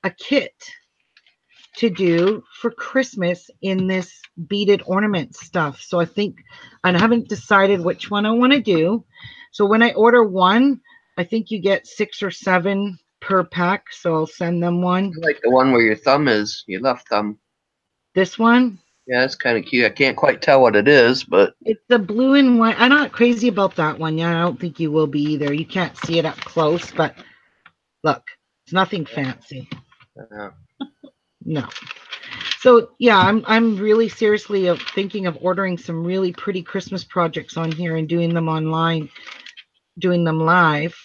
S1: a kit to do for Christmas in this beaded ornament stuff. So I haven't decided which one I want to do. So when I order one, I think you get 6 or 7 per pack, so I'll send them one.
S2: I like the one where your thumb is, your left thumb.
S1: This one?
S2: Yeah, it's kind of cute. I can't quite tell what it is, but
S1: it's the blue and white. I'm not crazy about that one. Yeah, I don't think you will be either. You can't see it up close, but look, it's nothing fancy. No. So yeah, I'm really seriously thinking of ordering some really pretty Christmas projects on here and doing them online, doing them live.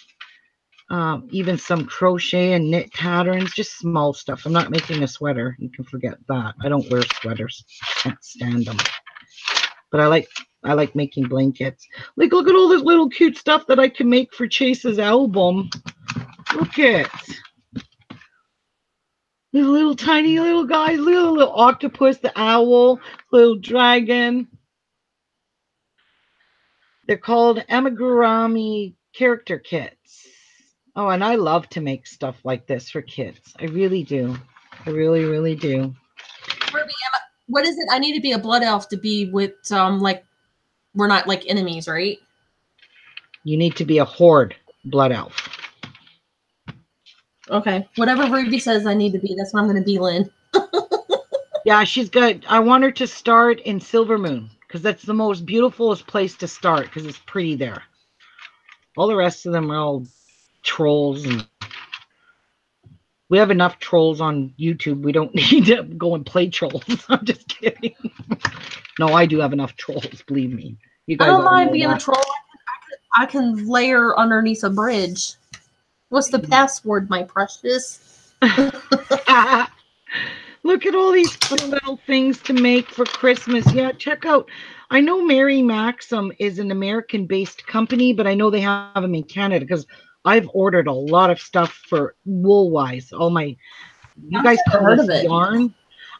S1: Even some crochet and knit patterns, just small stuff. I'm not making a sweater. You can forget that. I don't wear sweaters. Can't stand them. But I like making blankets. Like, look at all this little cute stuff that I can make for Chase's album. Look at the little tiny little guys, little octopus, the owl, little dragon. They're called amigurumi character kits. Oh, and I love to make stuff like this for kids. I really do. I really, really do.
S3: Ruby, what is it? I need to be a blood elf to be with, like, we're not like enemies, right?
S1: You need to be a horde blood elf.
S3: Okay. Whatever Ruby says I need to be, that's what I'm going to be, Lynn.
S1: Yeah, she's good. I want her to start in Silvermoon because that's the most beautifulest place to start because it's pretty there. All the rest of them are all trolls, and we have enough trolls on YouTube. We don't need to go and play trolls. I'm just kidding. No, I do have enough trolls, believe me. You guys
S3: I don't mind being a troll. I can layer underneath a bridge. What's the password, my precious?
S1: Look at all these fun little things to make for Christmas. Yeah, check out. I know Mary Maxim is an American-based company, but I know they have them in Canada because I've ordered a lot of stuff for wool-wise. You
S3: I've
S1: guys
S3: never
S1: call
S3: heard
S1: this
S3: of it.
S1: yarn.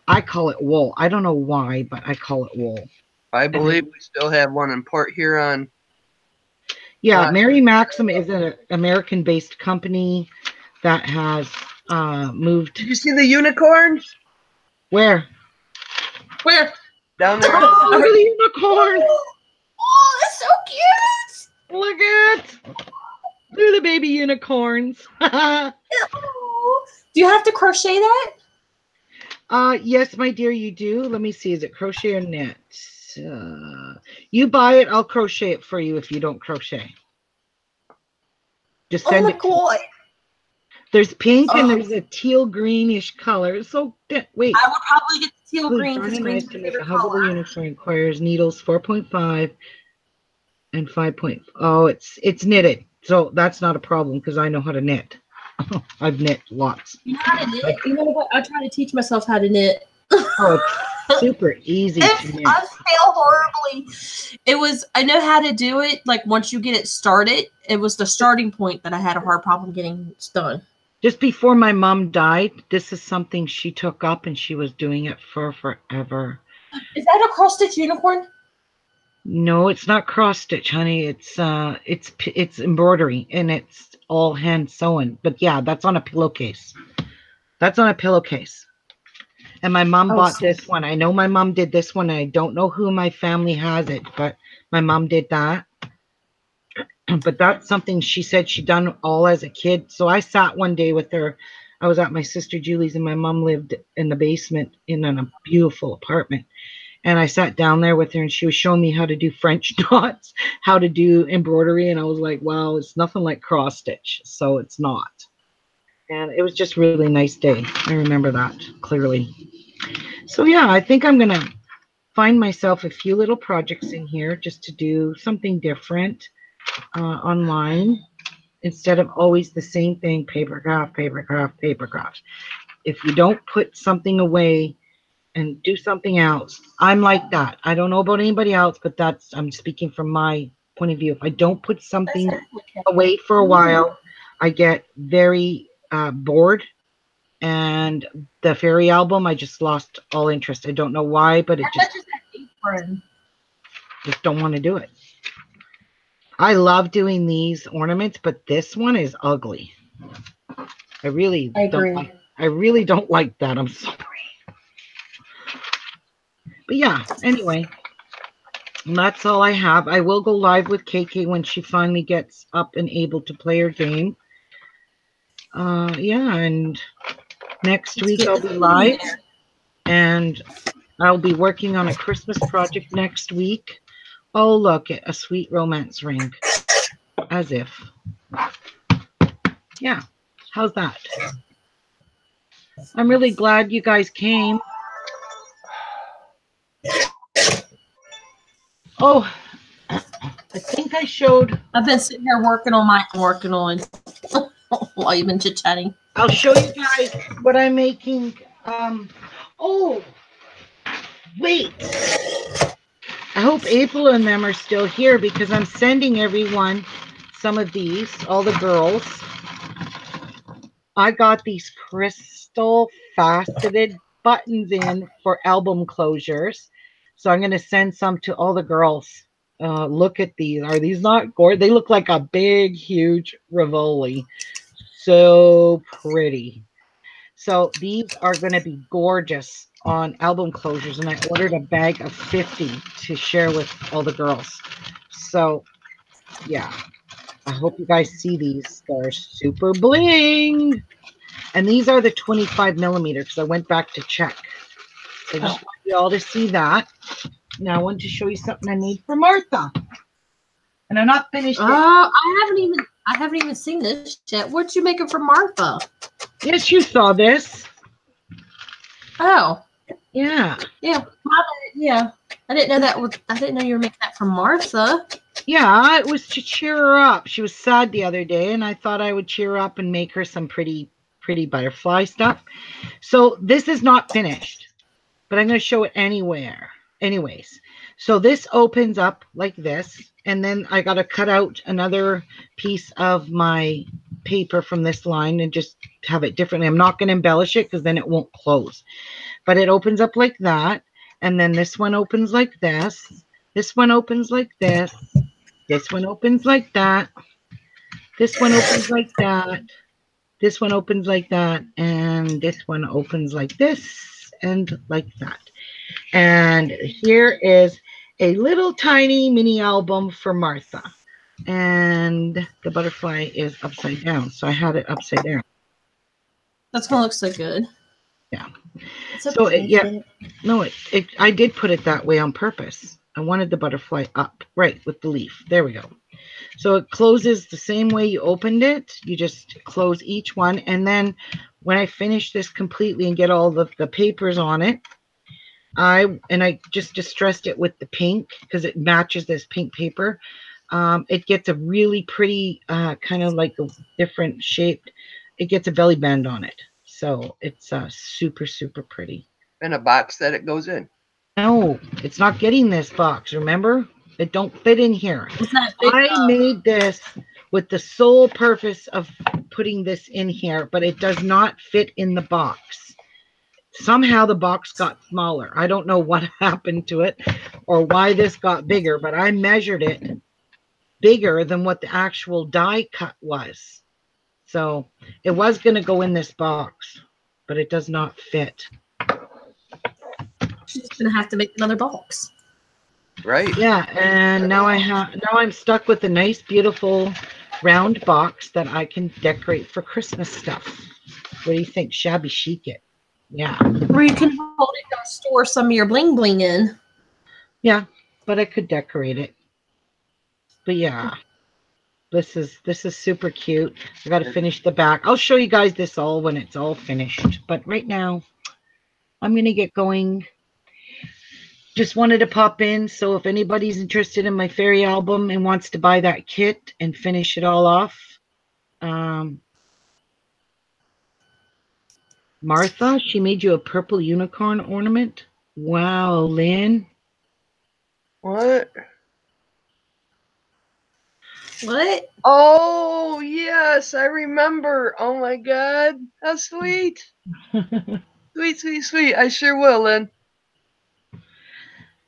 S1: I call it wool. I don't know why, but I call it wool.
S2: I believe we still have one in Port Huron.
S1: Yeah, Mary Maxim is an American-based company that has moved.
S2: Did you see the unicorn?
S1: Where?
S3: Where?
S2: Down there.
S1: Oh, look at the unicorn!
S3: Oh, that's so cute!
S1: Look at the baby unicorns.
S3: Oh. Do you have to crochet that?
S1: Yes, my dear, you do. Let me see. Is it crochet or knit? You buy it. I'll crochet it for you if you don't crochet. Just send it.
S3: Cool.
S1: There's pink and there's a teal greenish color. So wait.
S3: I would probably get the teal green because green's
S1: to
S3: my
S1: make a
S3: favorite
S1: huggable
S3: color.
S1: unicorn requires needles 4.5 and 5. Oh, it's knitted. So that's not a problem because I know how to knit. I've knit lots.
S3: You know how to knit? You know what? I try to teach myself how to knit.
S1: Oh, it's super easy to knit.
S3: I fail horribly. I know how to do it. Like once you get it started, it was the starting point that I had a hard problem getting done.
S1: Just before my mom died, this is something she took up and she was doing it for forever.
S3: Is that a cross stitch unicorn?
S1: No, it's not cross stitch, honey. It's embroidery and it's all hand sewn. But yeah, that's on a pillowcase. That's on a pillowcase. And my mom bought this one. I know my mom did this one. I don't know who in my family has it, but my mom did that. But that's something she said she done all as a kid. So I sat one day with her. I was at my sister Julie's and my mom lived in the basement in a beautiful apartment. And I sat down there with her and she was showing me how to do French knots, how to do embroidery. And I was like, wow, it's nothing like cross stitch. So it's not. And it was just a really nice day. I remember that clearly. So yeah, I think I'm going to find myself a few little projects in here just to do something different online instead of always the same thing, papercraft, papercraft, papercraft. If you don't put something away and do something else, I'm like that. I don't know about anybody else, but I'm speaking from my point of view. If I don't put something away for a while, I get very bored. And the fairy album, I just lost all interest. I don't know why, but it just don't want to do it. I love doing these ornaments, but this one is ugly. I really don't like that. I'm sorry. But yeah, anyway, that's all I have. I will go live with KK when she finally gets up and able to play her game. Yeah, and next week I'll be live, and I'll be working on a Christmas project next week. Oh, look, a sweet romance ring. As if. Yeah, how's that? I'm really glad you guys came. Oh, I think I showed.
S3: I've been sitting here working on while you've been chit-chatting.
S1: I'll show you guys what I'm making. Oh, wait. I hope April and them are still here because I'm sending everyone some of these, all the girls. I got these crystal faceted buttons in for album closures. So I'm going to send some to all the girls. Look at these. Are these not gorgeous? They look like a big, huge Rivoli. So pretty. So these are going to be gorgeous on album closures. And I ordered a bag of 50 to share with all the girls. So, yeah. I hope you guys see these. They're super bling. And these are the 25 millimeter because I went back to check. So I just want you all to see that. Now I wanted to show you something I made for Martha. And I'm not finished yet.
S3: I haven't even seen this yet. What'd you make it for Martha?
S1: Yes, you saw this.
S3: Oh.
S1: Yeah.
S3: Yeah. Yeah. I didn't know you were making that for Martha.
S1: Yeah, it was to cheer her up. She was sad the other day, and I thought I would cheer her up and make her some pretty pretty butterfly stuff. So this is not finished, but I'm going to show it anyways. So this opens up like this, and then I got to cut out another piece of my paper from this line and just have it differently. I'm not going to embellish it because then it won't close, but it opens up like that. And then this one opens like this. This one opens like this. This one opens like that. This one opens like that. This one opens like that. And this one opens like this and like that. And here is a little tiny mini album for Martha. And the butterfly is upside down. So I had it upside down.
S3: That's going to look so good.
S1: Yeah.
S3: So
S1: I did put it that way on purpose. I wanted the butterfly up, right, with the leaf. There we go. So it closes the same way you opened it. You just close each one. And then when I finish this completely and get all the papers on it, I just distressed it with the pink because it matches this pink paper. It gets a really pretty kind of like a different shaped. It gets a belly band on it. So it's super, super pretty.
S2: And a box that it goes in.
S1: No, it's not getting this box. Remember? It don't fit in here.
S3: It's not big
S1: I
S3: enough.
S1: made this with the sole purpose of putting this in here, but it does not fit in the box. Somehow the box got smaller. I don't know what happened to it or why this got bigger, but I measured it bigger than what the actual die cut was. So it was going to go in this box, but it does not fit.
S3: She's going to have to make another box.
S2: Right.
S1: Yeah, and now I'm stuck with a nice, beautiful round box that I can decorate for Christmas stuff. What do you think? Shabby chic it. Yeah.
S3: Or you can hold it and store some of your bling bling in.
S1: Yeah, but I could decorate it. But yeah, this is super cute. I got to finish the back. I'll show you guys this all when it's all finished. But right now, I'm going to get going. Just wanted to pop in. So if anybody's interested in my fairy album and wants to buy that kit and finish it all off, Martha, she made you a purple unicorn ornament. Wow, Lynn.
S2: What?
S3: What?
S2: Oh, yes, I remember. Oh, my God. How sweet. Sweet, sweet, sweet. I sure will, Lynn.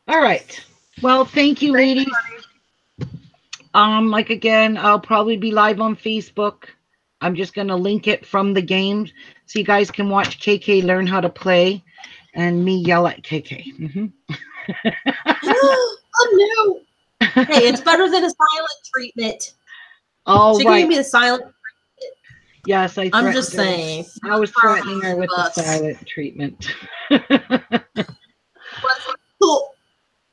S1: All right. Well, thank you, ladies. Like again, I'll probably be live on Facebook. I'm just going to link it from the game so you guys can watch KK learn how to play and me yell at KK.
S3: Oh, no. Hey, it's better than a silent treatment.
S1: Oh,
S3: She
S1: right.
S3: gave me the silent treatment.
S1: Yes,
S3: I'm just saying.
S1: I was threatening her with the silent treatment.
S3: Cool.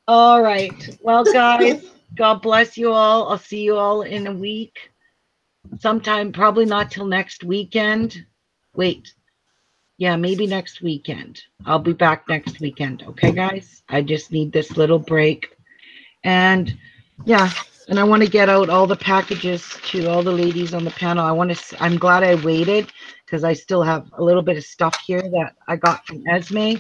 S1: All right. Well, guys, God bless you all. I'll see you all in a week. Sometime, probably not till next weekend. Wait. Yeah, maybe next weekend. I'll be back next weekend. Okay, guys? I just need this little break. And yeah, and I want to get out all the packages to all the ladies on the panel. I'm glad I waited because I still have a little bit of stuff here that I got from Esme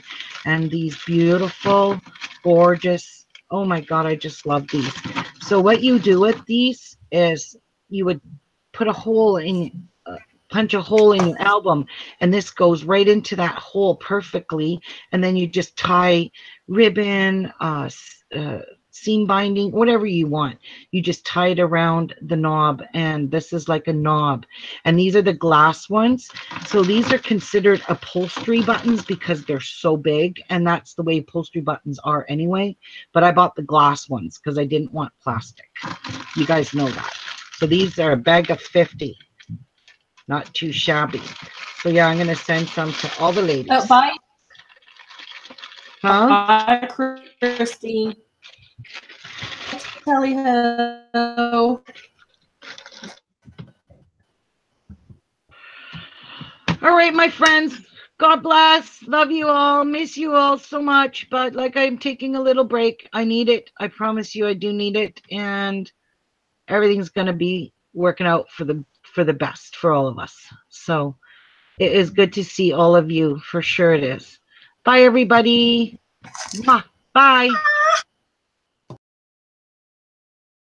S1: and these beautiful, gorgeous, oh my God, I just love these. So what you do with these is you would put a hole in, punch a hole in your album, and this goes right into that hole perfectly. And then you just tie ribbon, seam binding, whatever you want. You just tie it around the knob, and this is like a knob. And these are the glass ones. So these are considered upholstery buttons because they're so big, and that's the way upholstery buttons are anyway. But I bought the glass ones because I didn't want plastic. You guys know that. So these are a bag of 50. Not too shabby. So yeah, I'm going to send some to all the ladies.
S3: Oh, bye.
S1: Huh?
S3: Bye, Christy. Tally ho.
S1: All right, my friends. God bless. Love you all. Miss you all so much. But like, I'm taking a little break. I need it. I promise you I do need it. And everything's going to be working out for the best for all of us. So It is good to see all of you. For sure it is. Bye, everybody. Mwah. Bye.